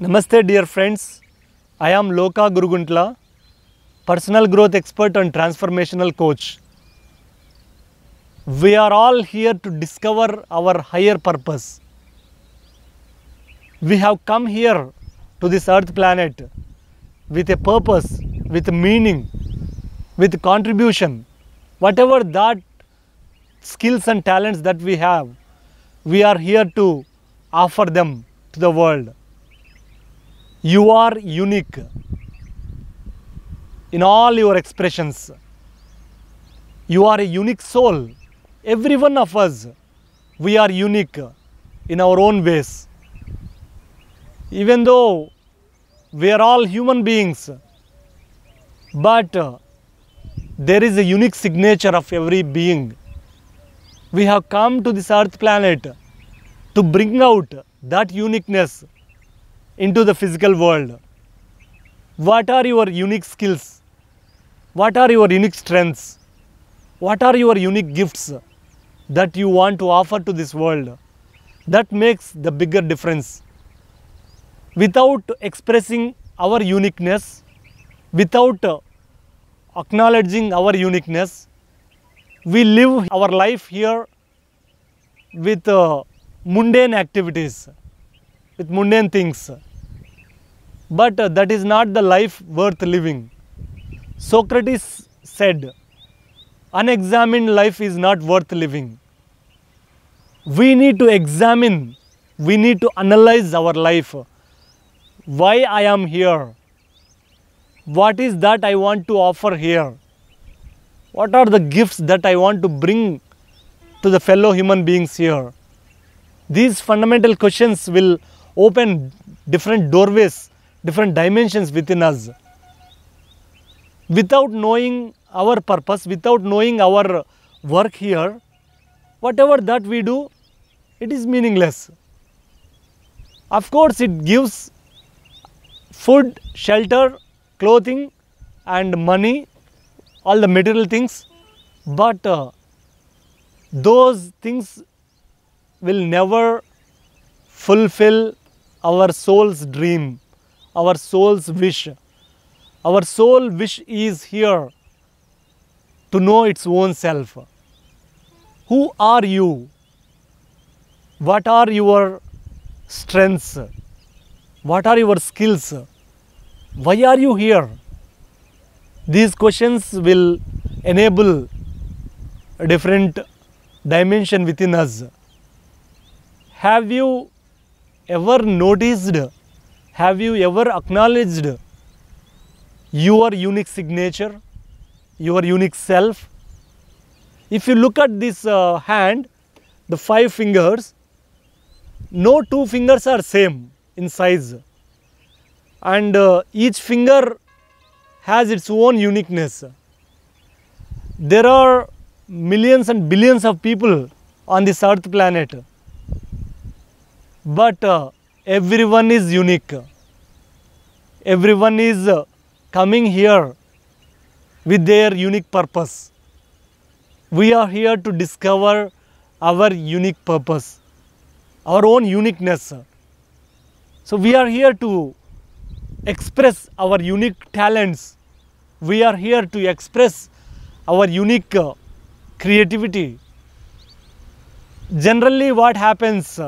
Namaste dear friends, I am Loka Guruguntla, personal growth expert and transformational coach. We are all here to discover our higher purpose. We have come here to this earth planet with a purpose, with meaning, with contribution. Whatever that skills and talents that we have, we are here to offer them to the world. You are unique in all your expressions. You are a unique soul. Every one of us, we are unique in our own ways. Even though we are all human beings, but there is a unique signature of every being. We have come to this earth planet to bring out that uniqueness into the physical world. What are your unique skills? What are your unique strengths? What are your unique gifts that you want to offer to this world? That makes the bigger difference. Without expressing our uniqueness, without acknowledging our uniqueness, we live our life here with mundane activities, with mundane things. But that is not the life worth living. Socrates said, unexamined life is not worth living. We need to examine, we need to analyze our life. Why I am here? What is that I want to offer here? What are the gifts that I want to bring to the fellow human beings here? These fundamental questions will open different doorways, different dimensions within us. Without knowing our purpose, without knowing our work here, whatever that we do, it is meaningless. Of course, it gives food, shelter, clothing and money, all the material things, but those things will never fulfill our soul's dream, our soul's wish. Our soul wish is here to know its own self. Who are you? What are your strengths? What are your skills? Why are you here? These questions will enable a different dimension within us. Have you ever noticed, have you ever acknowledged your unique signature, your unique self? If you look at this hand, the 5 fingers, no 2 fingers are same in size, and each finger has its own uniqueness. There are millions and billions of people on this earth planet, but everyone is unique. Everyone is coming here with their unique purpose. We are here to discover our unique purpose, our own uniqueness. So we are here to express our unique talents. We are here to express our unique creativity. Generally, what happens,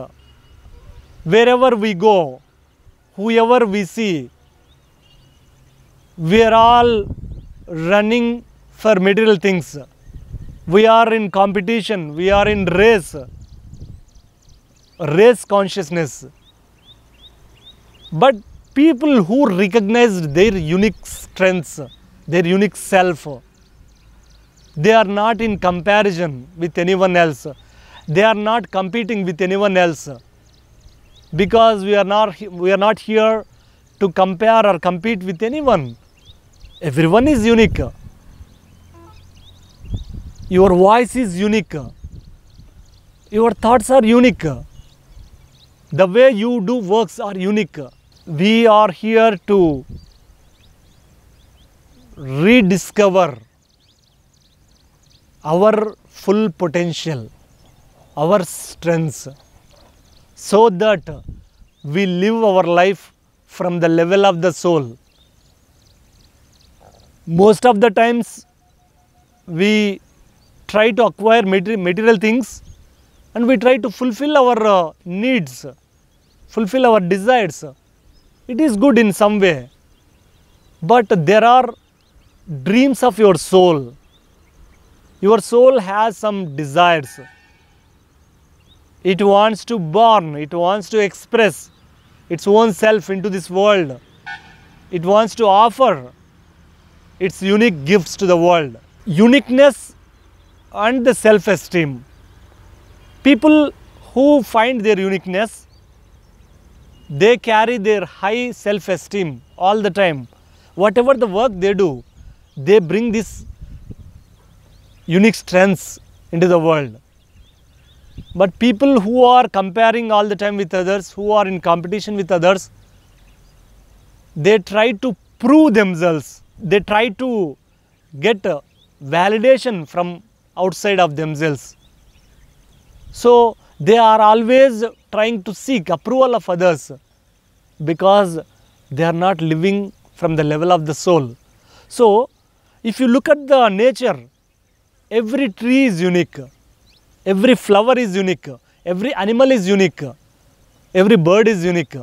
wherever we go, whoever we see, we are all running for material things. We are in competition, we are in race consciousness. But people who recognized their unique strengths, their unique self, they are not in comparison with anyone else. They are not competing with anyone else, because we are not here to compare or compete with anyone. Everyone is unique. Your voice is unique. Your thoughts are unique. The way you do works are unique. We are here to rediscover our full potential, our strengths, so that we live our life from the level of the soul. Most of the times we try to acquire material things and we try to fulfill our needs, fulfill our desires. It is good in some way, but there are dreams of your soul. Your soul has some desires. It wants to born, it wants to express its own self into this world. It wants to offer its unique gifts to the world. Uniqueness and the self-esteem. People who find their uniqueness, they carry their high self-esteem all the time. Whatever the work they do, they bring this unique strengths into the world. But people who are comparing all the time with others, who are in competition with others, they try to prove themselves. They try to get validation from outside of themselves. So they are always trying to seek approval of others because they are not living from the level of the soul. So if you look at the nature, every tree is unique, every flower is unique, every animal is unique, every bird is unique.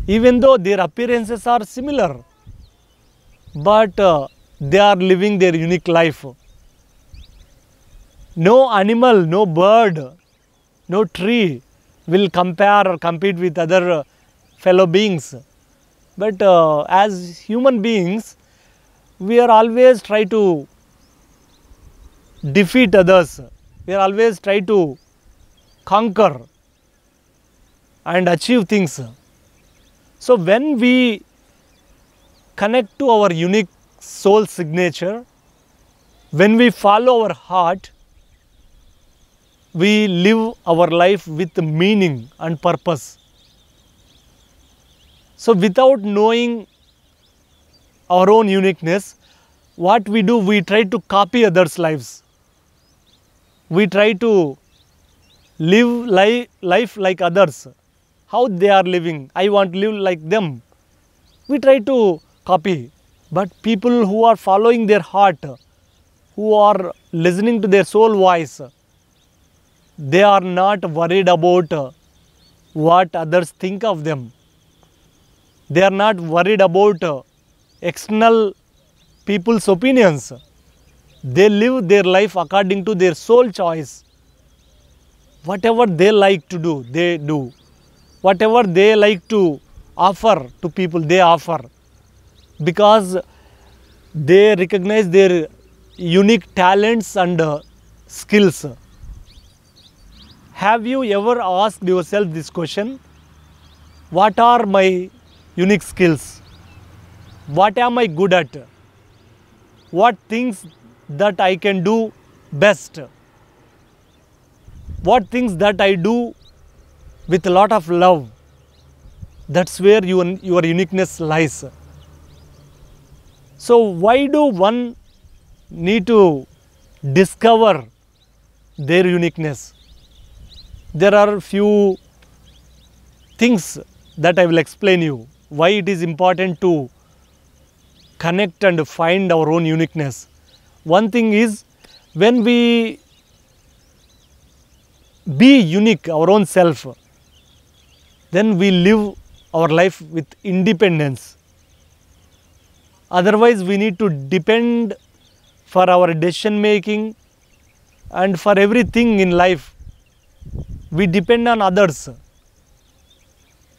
Even though their appearances are similar, but they are living their unique life. No animal, no bird, no tree will compare or compete with other fellow beings. But as human beings, we are always try to defeat others. We are always try to conquer and achieve things. So when we connect to our unique soul signature, when we follow our heart, we live our life with meaning and purpose. So without knowing our own uniqueness, what we do, we try to copy others' lives. We try to live life like others. How they are living, I want to live like them. We try to copy. But people who are following their heart, who are listening to their soul voice, they are not worried about what others think of them. They are not worried about external people's opinions. They live their life according to their soul choice. Whatever they like to do, they do. Whatever they like to offer to people, they offer. Because they recognize their unique talents and skills. Have you ever asked yourself this question? What are my unique skills? What am I good at? What things that I can do best? What things that I do with a lot of love? That's where your uniqueness lies. So why do one need to discover their uniqueness? There are few things that I will explain you why it is important to connect and find our own uniqueness. One thing is, when we be unique, our own self, then we live our life with independence. Otherwise, we need to depend for our decision making and for everything in life. We depend on others.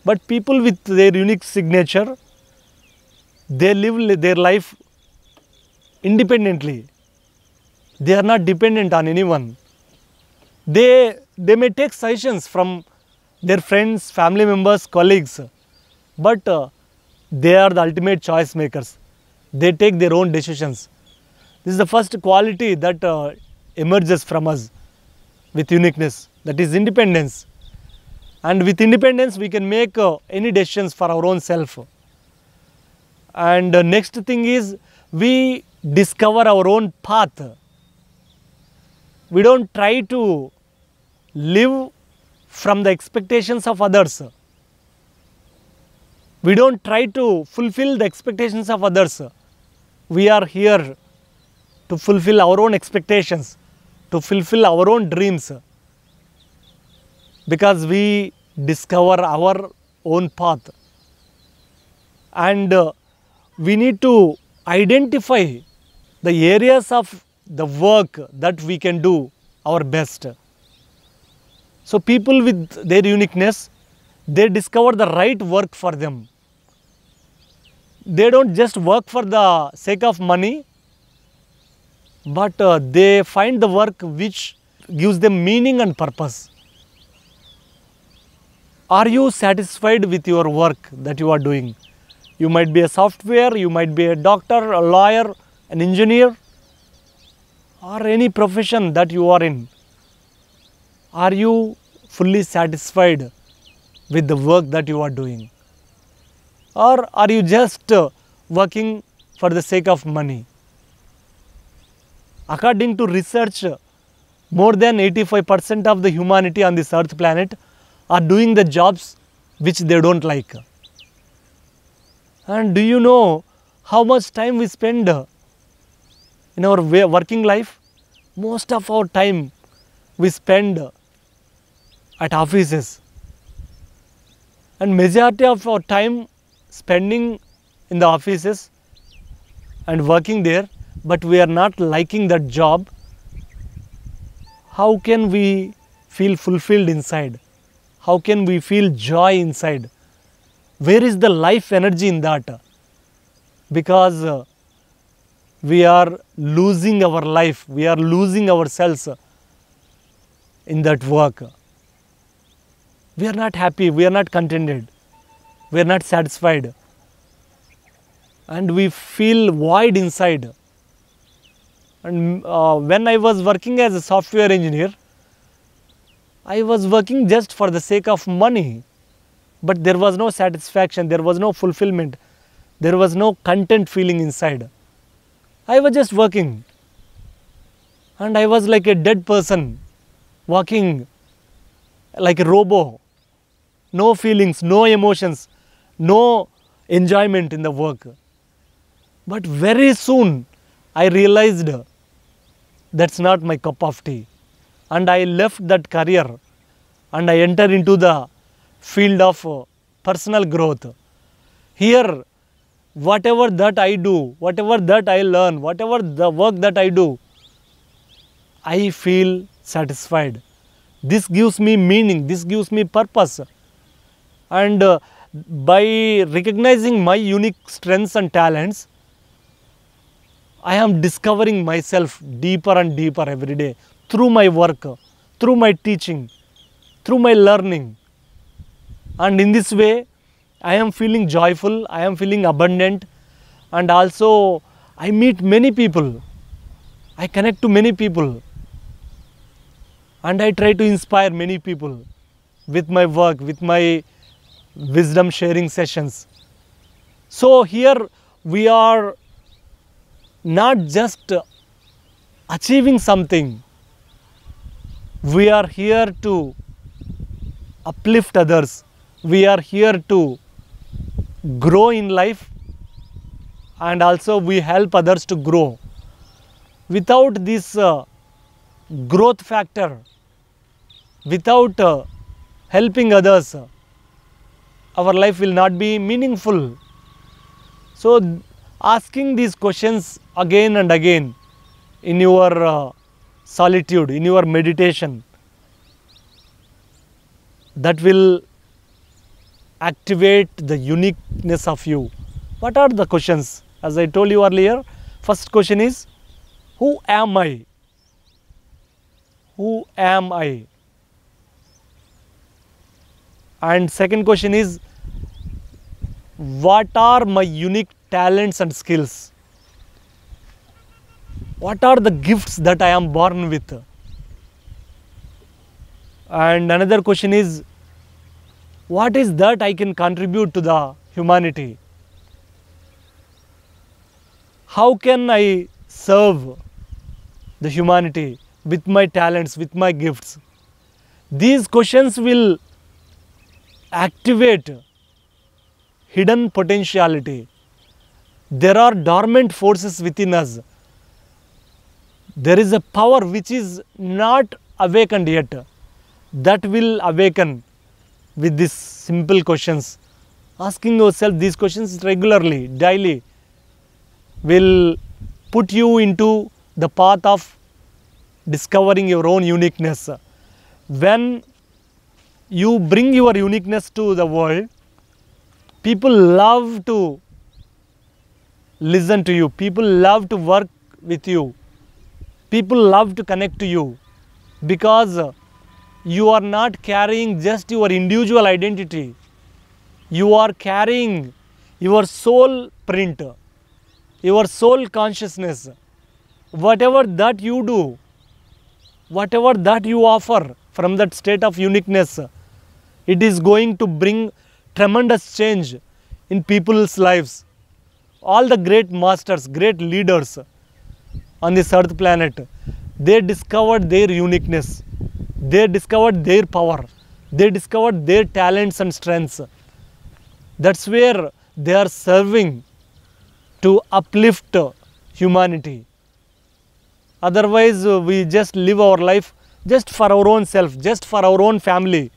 But people with their unique signature, they live their life independently. They are not dependent on anyone. They may take suggestions from their friends, family members, colleagues, but they are the ultimate choice makers. They take their own decisions. This is the first quality that emerges from us with uniqueness, that is independence. And with independence, we can make any decisions for our own self. And next thing is, we discover our own path. We don't try to live from the expectations of others. We don't try to fulfill the expectations of others. We are here to fulfill our own expectations, to fulfill our own dreams, because we discover our own path. And we need to identify the areas of the work that we can do our best. So people with their uniqueness, they discover the right work for them. They don't just work for the sake of money, but they find the work which gives them meaning and purpose. Are you satisfied with your work that you are doing? You might be a software, you might be a doctor, a lawyer, an engineer, or any profession that you are in. Are you fully satisfied with the work that you are doing? Or are you just working for the sake of money? According to research, more than 85% of the humanity on this earth planet are doing the jobs which they don't like. And do you know how much time we spend in our working life? Most of our time we spend at offices, and majority of our time spending in the offices and working there, but we are not liking that job. How can we feel fulfilled inside? How can we feel joy inside? Where is the life energy in that? Because we are losing our life, we are losing ourselves in that work. We are not happy, we are not contented, we are not satisfied, and we feel void inside. And when I was working as a software engineer, I was working just for the sake of money, but there was no satisfaction, there was no fulfillment, there was no content feeling inside. I was just working, and I was like a dead person, walking like a robot. No feelings, no emotions, no enjoyment in the work. But very soon I realized that's not my cup of tea, and I left that career and I entered into the field of personal growth. Here, whatever that I do, whatever that I learn, whatever the work that I do, I feel satisfied. This gives me meaning, this gives me purpose. And by recognizing my unique strengths and talents, I am discovering myself deeper and deeper every day through my work, through my teaching, through my learning. And in this way, I am feeling joyful, I am feeling abundant, and also I meet many people, I connect to many people, and I try to inspire many people with my work, with my wisdom sharing sessions. So here we are not just achieving something, we are here to uplift others, we are here to grow in life, and also we help others to grow. Without this growth factor, without helping others, our life will not be meaningful. So asking these questions again and again in your solitude, in your meditation, that will activate the uniqueness of you. What are the questions? As I told you earlier, first question is, who am I? Who am I? And second question is, what are my unique talents and skills? What are the gifts that I am born with? And another question is, what is that I can contribute to the humanity? How can I serve the humanity with my talents, with my gifts? These questions will activate hidden potentiality. There are dormant forces within us. There is a power which is not awakened yet. That will awaken with these simple questions. Asking yourself these questions regularly, daily, will put you into the path of discovering your own uniqueness. When you bring your uniqueness to the world, people love to listen to you, people love to work with you, people love to connect to you, because you are not carrying just your individual identity, you are carrying your soul print, your soul consciousness. Whatever that you do, whatever that you offer from that state of uniqueness, it is going to bring tremendous change in people's lives. All the great masters, great leaders on this earth planet, they discovered their uniqueness, they discovered their power, they discovered their talents and strengths. That's where they are serving to uplift humanity. Otherwise, we just live our life just for our own self, just for our own family.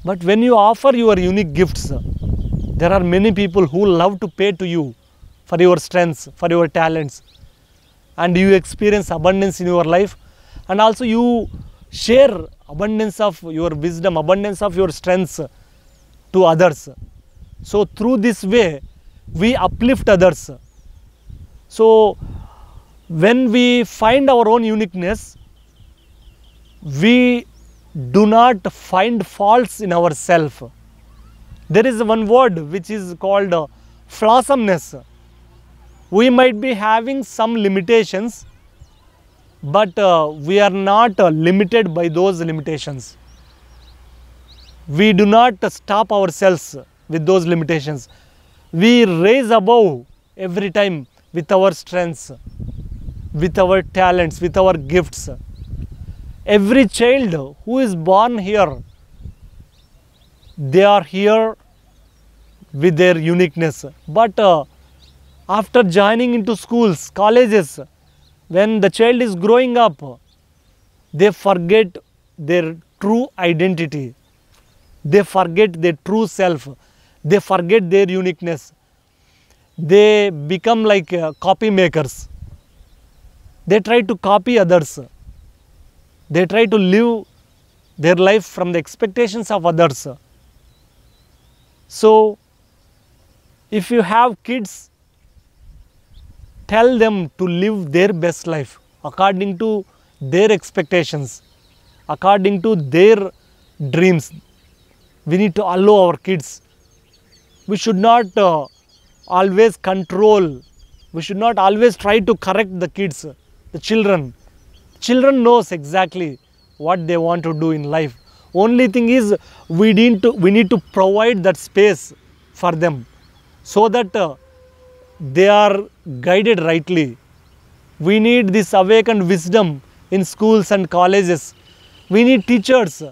But when you offer your unique gifts, there are many people who love to pay to you for your strengths, for your talents, and you experience abundance in your life, and also you share abundance of your wisdom, abundance of your strengths to others. So through this way, we uplift others. So when we find our own uniqueness, we do not find faults in ourselves. There is one word which is called flawsomeness. We might be having some limitations, but we are not limited by those limitations. We do not stop ourselves with those limitations. We raise above every time with our strengths, with our talents, with our gifts. Every child who is born here, they are here with their uniqueness. But after joining into schools, colleges, when the child is growing up, they forget their true identity. They forget their true self. They forget their uniqueness. They become like copy makers. They try to copy others. They try to live their life from the expectations of others. So, if you have kids, tell them to live their best life according to their expectations, according to their dreams. We need to allow our kids. We should not always control. We should not always try to correct the kids, the children. Children knows exactly what they want to do in life. Only thing is we need to provide that space for them so that they are guided rightly. We need this awakened wisdom in schools and colleges. We need teachers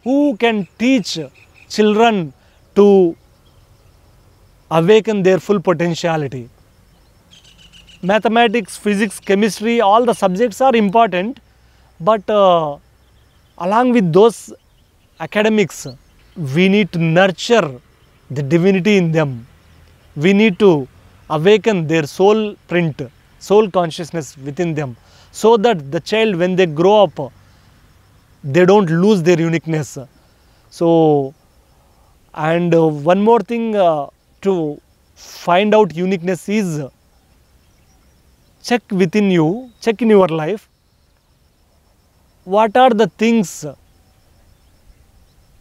who can teach children to awaken their full potentiality. Mathematics, physics, chemistry, all the subjects are important, but along with those academics, we need to nurture the divinity in them. We need to awaken their soul print, soul consciousness within them, so that the child, when they grow up, they don't lose their uniqueness. So, and one more thing to find out uniqueness is check within you, check in your life, what are the things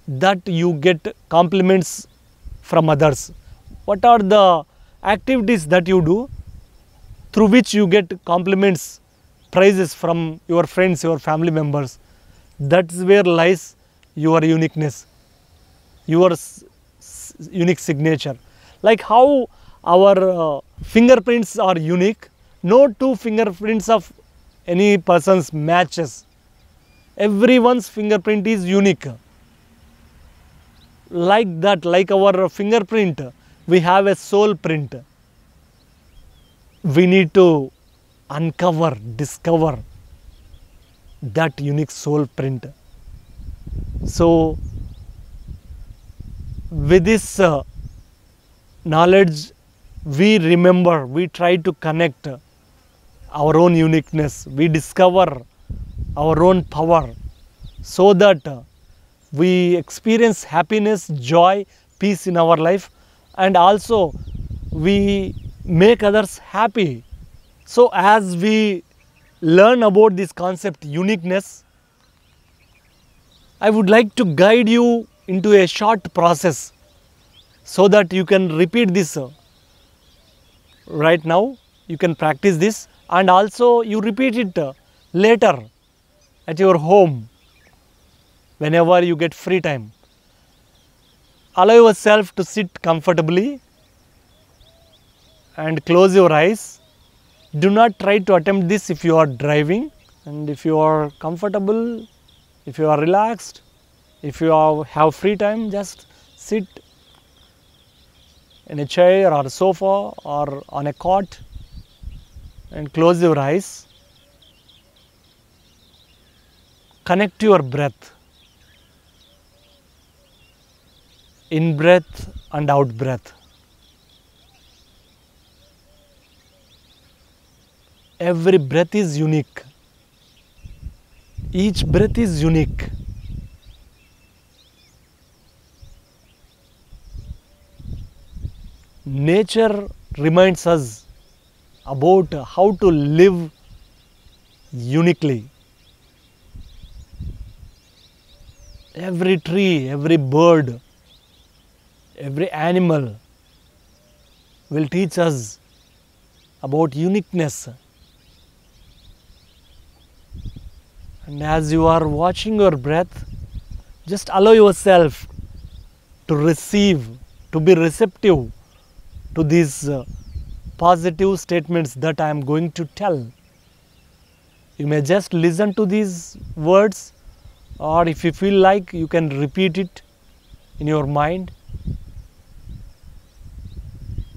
that you get compliments from others, what are the activities that you do through which you get compliments, praises from your friends, your family members. That's where lies your uniqueness, your unique signature. Like how our fingerprints are unique, no two fingerprints of any person's matches. Everyone's fingerprint is unique. like that, like our fingerprint, we have a soul print. We need to uncover, discover that unique soul print. So, with this knowledge, we remember, we try to connect our own uniqueness, we discover our own power, so that we experience happiness, joy, peace in our life, and also we make others happy. So as we learn about this concept uniqueness, I would like to guide you into a short process so that you can repeat this right now. You can practice this, and also you repeat it later at your home whenever you get free time. Allow yourself to sit comfortably and close your eyes. Do not try to attempt this if you are driving, and if you are comfortable, if you are relaxed, if you have free time, just sit in a chair or a sofa or on a cot and close your eyes. Connect your breath, in breath and out breath. Every breath is unique. Each breath is unique. Nature reminds us about how to live uniquely. Every tree, every bird, every animal will teach us about uniqueness. And as you are watching your breath, just allow yourself to receive, to be receptive to these positive statements that I am going to tell. You may just listen to these words, or if you feel like, you can repeat it in your mind.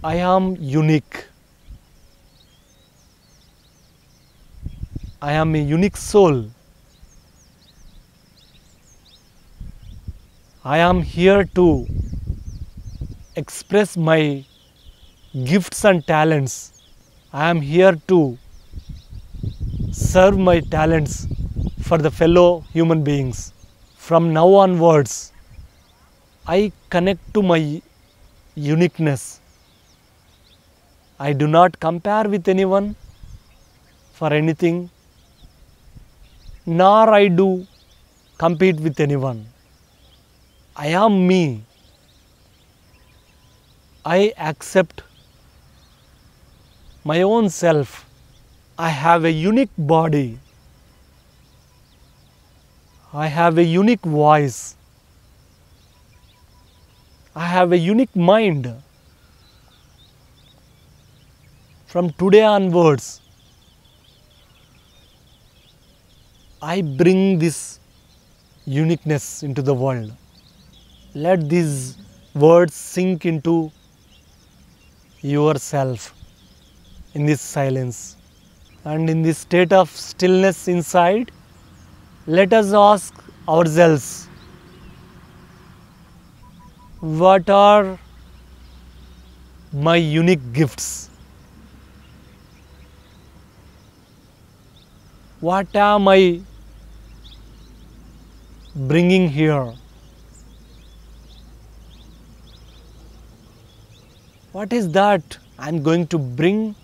I am unique. I am a unique soul. I am here to express my gifts and talents. I am here to serve my talents for the fellow human beings. From now onwards, I connect to my uniqueness. I do not compare with anyone for anything, nor I do compete with anyone. I am me. I accept my own self. I have a unique body. I have a unique voice. I have a unique mind. From today onwards, I bring this uniqueness into the world. Let these words sink into yourself in this silence. And in this state of stillness inside, let us ask ourselves, what are my unique gifts? What am I bringing here? What is that I am going to bring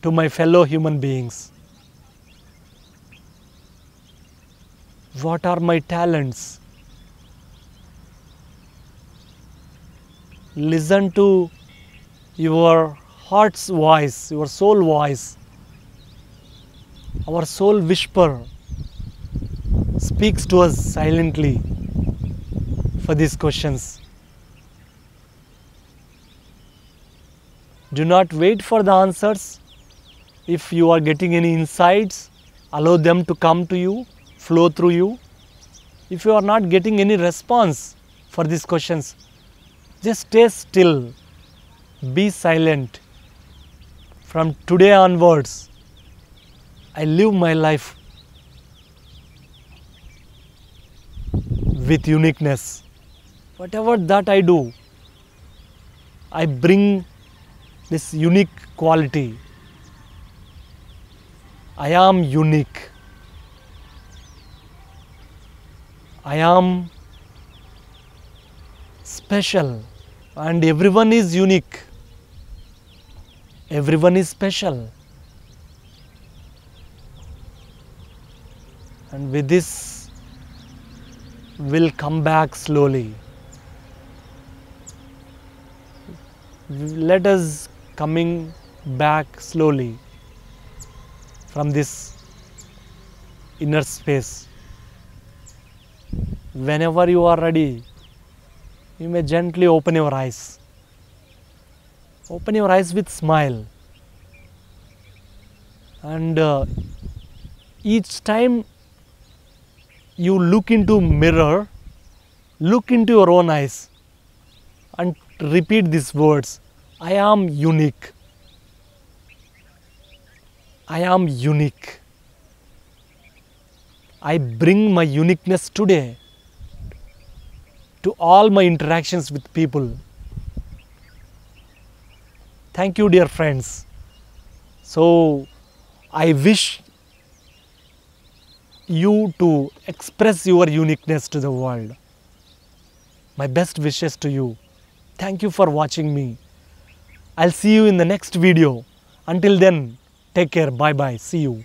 to my fellow human beings? What are my talents? Listen to your heart's voice, your soul voice. Our soul whisper speaks to us silently for these questions. Do not wait for the answers. If you are getting any insights, allow them to come to you, flow through you. If you are not getting any response for these questions, just stay still, be silent. From today onwards, I live my life with uniqueness. Whatever that I do, I bring this unique quality. I am unique. I am special, and everyone is unique. Everyone is special. And with this, we'll come back slowly. Let us coming back slowly from this inner space. Whenever you are ready, you may gently open your eyes. Open your eyes with smile. And each time you look into mirror, look into your own eyes and repeat these words. I am unique. I am unique. I bring my uniqueness today to all my interactions with people. Thank you, dear friends. So, I wish you to express your uniqueness to the world. My best wishes to you. Thank you for watching me. I'll see you in the next video. Until then, take care. Bye bye. See you.